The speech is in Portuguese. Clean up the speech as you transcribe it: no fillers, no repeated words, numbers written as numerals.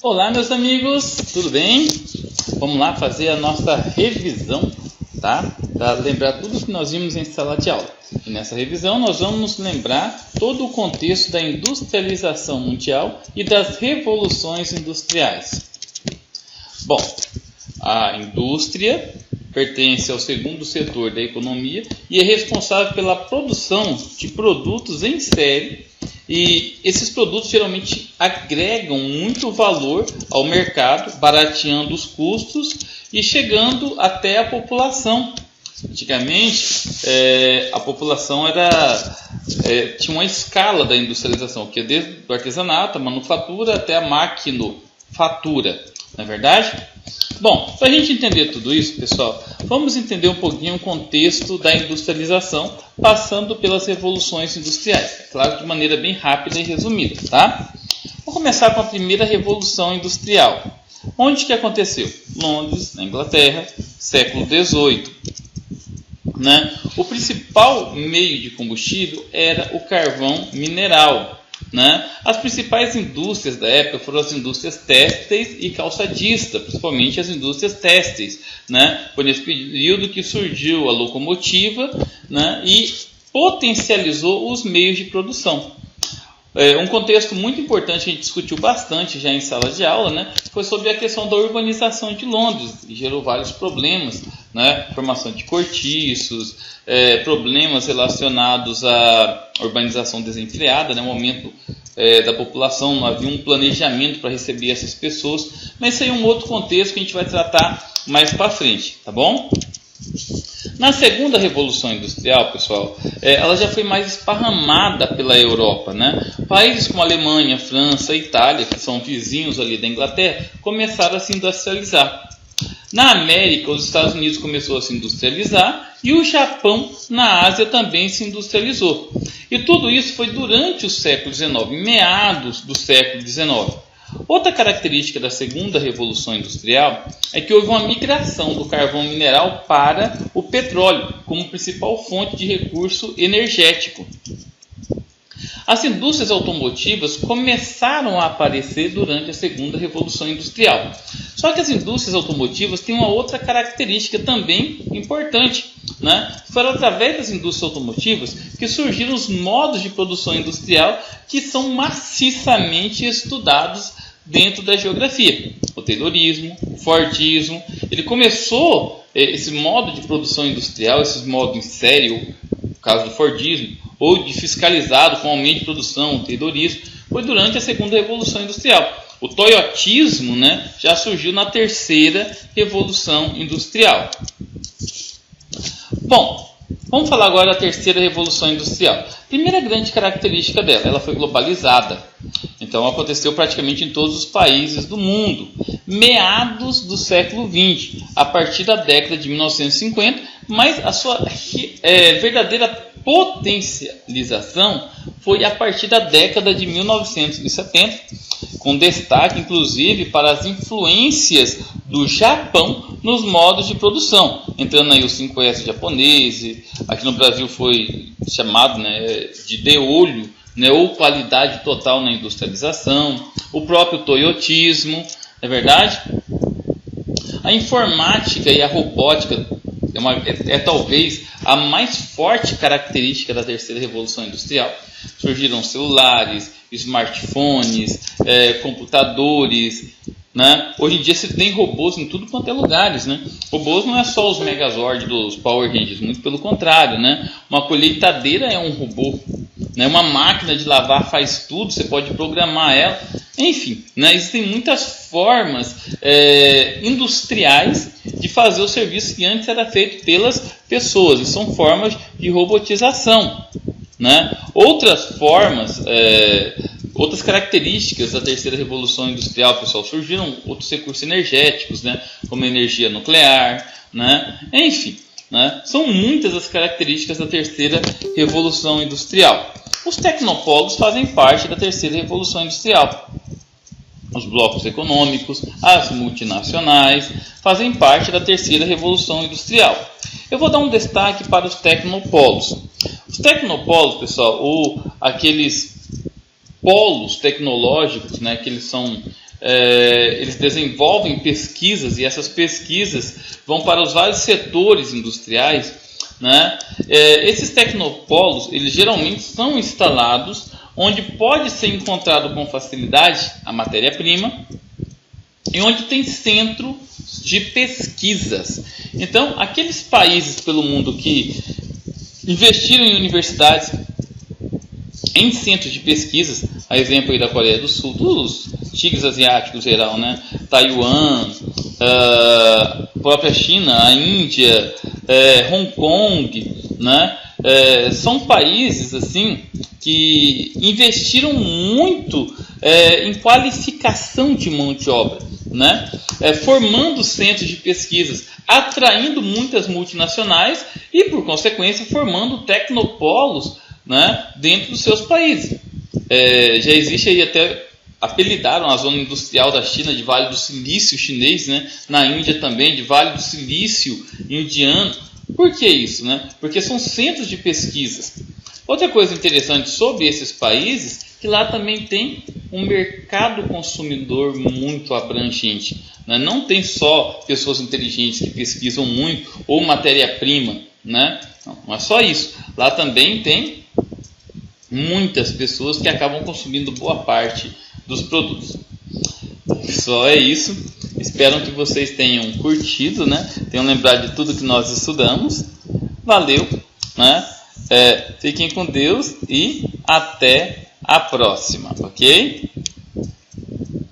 Olá, meus amigos, tudo bem? Vamos lá fazer a nossa revisão, tá? Para lembrar tudo que nós vimos em sala de aula. E nessa revisão nós vamos lembrar todo o contexto da industrialização mundial e das revoluções industriais. Bom, a indústria pertence ao segundo setor da economia e é responsável pela produção de produtos em série. E esses produtos geralmente agregam muito valor ao mercado, barateando os custos e chegando até a população. Antigamente, a população tinha uma escala da industrialização, que é desde o artesanato, a manufatura até a maquinofatura, não é verdade? Bom, para a gente entender tudo isso, pessoal, vamos entender um pouquinho o contexto da industrialização, passando pelas revoluções industriais. É claro, de maneira bem rápida e resumida, tá? Vamos começar com a primeira revolução industrial. Onde que aconteceu? Londres, na Inglaterra, século XVIII. Né? O principal meio de combustível era o carvão mineral. Né? As principais indústrias da época foram as indústrias têxteis e calçadistas, principalmente as indústrias têxteis. Né? Foi nesse período que surgiu a locomotiva, né? E potencializou os meios de produção. Um contexto muito importante que a gente discutiu bastante já em sala de aula, né, foi sobre a questão da urbanização de Londres, que gerou vários problemas, né, formação de cortiços, problemas relacionados à urbanização desenfreada, né, no momento da população não havia um planejamento para receber essas pessoas, mas isso aí é um outro contexto que a gente vai tratar mais para frente, tá bom? Na segunda revolução industrial, pessoal, ela já foi mais esparramada pela Europa, né? Países como a Alemanha, França, Itália, que são vizinhos ali da Inglaterra, começaram a se industrializar. Na América, os Estados Unidos começou a se industrializar e o Japão, na Ásia, também se industrializou. E tudo isso foi durante o século XIX, meados do século XIX. Outra característica da segunda revolução industrial é que houve uma migração do carvão mineral para o petróleo como principal fonte de recurso energético. As indústrias automotivas começaram a aparecer durante a segunda revolução industrial. Só que as indústrias automotivas têm uma outra característica também importante, né? Foram através das indústrias automotivas que surgiram os modos de produção industrial que são maciçamente estudados dentro da geografia. O Taylorismo, o Fordismo, ele começou esse modo de produção industrial, esses modos em série, o caso do Fordismo, ou de fiscalizado com aumento de produção, o Taylorismo, foi durante a segunda revolução industrial. O Toyotismo, né, já surgiu na terceira revolução industrial. Bom, vamos falar agora da terceira revolução industrial. Primeira grande característica dela, ela foi globalizada. Então aconteceu praticamente em todos os países do mundo. Meados do século XX, a partir da década de 1950, mas a sua verdadeira potencialização foi a partir da década de 1970, com destaque inclusive para as influências do Japão nos modos de produção, entrando aí o 5S japonês, aqui no Brasil foi chamado, né, de de-olho, né, ou qualidade total na industrialização, o próprio toyotismo, não é verdade? A informática e a robótica é talvez a mais forte característica da terceira revolução industrial. Surgiram celulares, smartphones, computadores, né? Hoje em dia se tem robôs em tudo quanto é lugares, né? Robôs não é só os Megazord dos Power Rangers, muito pelo contrário, né? Uma colheitadeira é um robô, né? Uma máquina de lavar faz tudo, você pode programar ela. Enfim, né? Existem muitas formas industriais de fazer o serviço que antes era feito pelas pessoas, e são formas de robotização, né? Outras formas, outras características da terceira revolução industrial, pessoal, surgiram outros recursos energéticos, né? Como a energia nuclear, né? Enfim, né? São muitas as características da terceira revolução industrial. Os tecnopolos fazem parte da terceira revolução industrial. Os blocos econômicos, as multinacionais, fazem parte da terceira revolução industrial. Eu vou dar um destaque para os tecnopolos. Os tecnopolos, pessoal, ou aqueles polos tecnológicos, né, que eles são eles desenvolvem pesquisas e essas pesquisas vão para os vários setores industriais, né? Esses tecnopolos, eles geralmente são instalados onde pode ser encontrado com facilidade a matéria-prima e onde tem centro de pesquisas. Então, aqueles países pelo mundo que investiram em universidades, em centros de pesquisas, a exemplo aí da Coreia do Sul, dos tigres asiáticos em geral, né? Taiwan, própria China, a Índia, Hong Kong, né? São países assim que investiram muito em qualificação de mão de obra, né? Formando centros de pesquisas, atraindo muitas multinacionais e, por consequência, formando tecnopolos, né, dentro dos seus países. Já existe aí até, apelidaram a zona industrial da China de Vale do Silício chinês, né? Na Índia também de Vale do Silício indiano. Por que isso, né? Porque são centros de pesquisas. Outra coisa interessante sobre esses países, que lá também tem um mercado consumidor muito abrangente, né? Não tem só pessoas inteligentes que pesquisam muito ou matéria-prima, né? Não é só isso. Lá também tem muitas pessoas que acabam consumindo boa parte dos produtos. Pessoal, é isso. Espero que vocês tenham curtido, né? Tenham lembrado de tudo que nós estudamos. Valeu, né? Fiquem com Deus e até a próxima, ok?